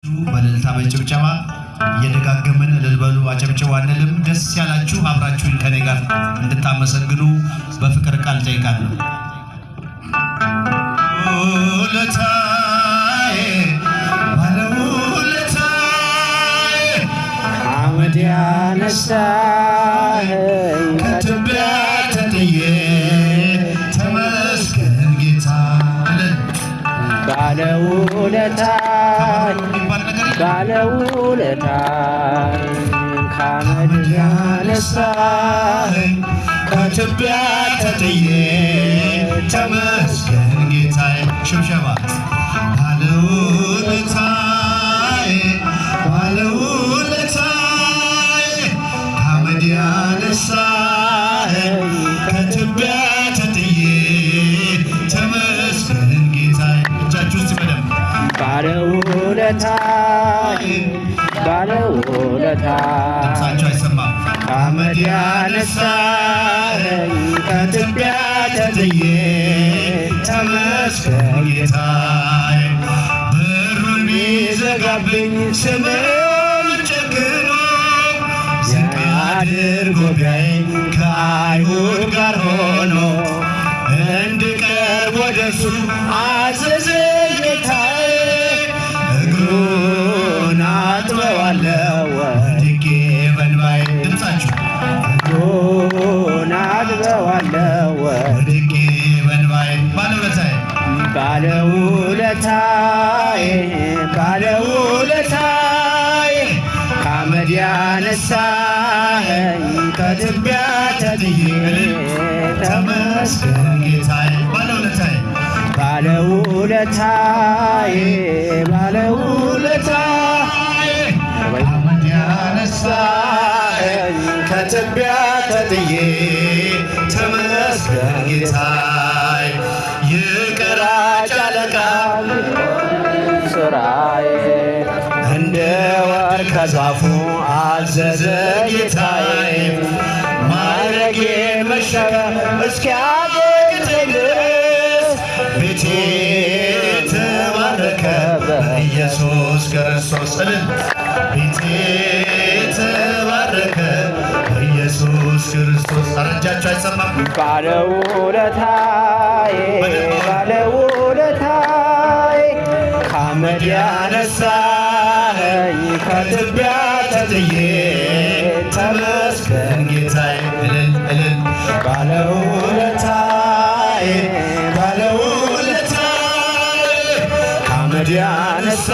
በልልታ በጭብጨባ እየደጋገምን ልልበሉ አጨብጭቡ አንልም። ደስ ያላችሁ አብራችሁን ከኔ ጋር እንድታመሰግኑ በፍቅር ቃል ጠይቃለሁ። ውለታዬ ባለውለታዬ አመድ ያነሳኸኝ ከትቢያ ተጥዬ ተመስገን ጌታ ባለውለታዬ ባለውለታዬ ከአመድ ያነሳኸኝ ከትቢያ ተጥዬ ተመስገን ጌታዬ። ሽብሸባ ባለውለታዬ ባለውለታዬ ከአመድ ያነሳኸኝ ከትቢያ ተጥዬ ተመስገን ጌታዬ። እጃችሁ ውስጥ በደንብ ባለውለታዬ ባለውለታዬ ድምፃችሁ አይሰማም። ከአመድ ያነሳኸኝ ከትቢያ ተጥዬ ተመስገን ጌታዬ። በሩን ቢዘጋብኝ ስምን ጨክኖ ዝቅ አድርጎ ቢያየኝ ከአይሁድ ጋር ሆኖ እንድቀርብ ወደሱ አዘዘ ጌታዬ። እግሩን አጥበዋለሁ ወድቄ በእንባዬ። ድምፃችሁ እግሩን አጥበዋለሁ ወድቄ በእንባዬ። ባለውለታዬ ባለውለታዬ ባለውለታዬ ከአመድ ያነሳኸኝ ከትቢያ ተጥዬ ተመስገን ጌታዬ። ባለውለታዬ ባለውለታዬ ባለውለታዬ ከአመድ ያነሳኸኝ ከትቢያ ተጥዬ ተመስገን ጌታዬ። የቀራጭ አለቃ ስራዬ እንደ ወርቅ ከዛፉ አዘዘ ጌታዬ። ማዕረጌ መሸከም እስኪያቅተኝ ድረስ ቤቴ ተባረከ በኢየሱስ ክርስቶስ። እልል ቤቴ ተባረከ በኢየሱስ ክርስቶስ። አረጃችሁ አይሰማም። ባለውለታዬ ባለውለታዬ ከአመድ ያነሳኸኝ ከትቢያ ተጥዬ ተመስገን ጌታዬ። እልል እልል ባለውለታዬ ባለውለታዬ ከአመድ ያነሳ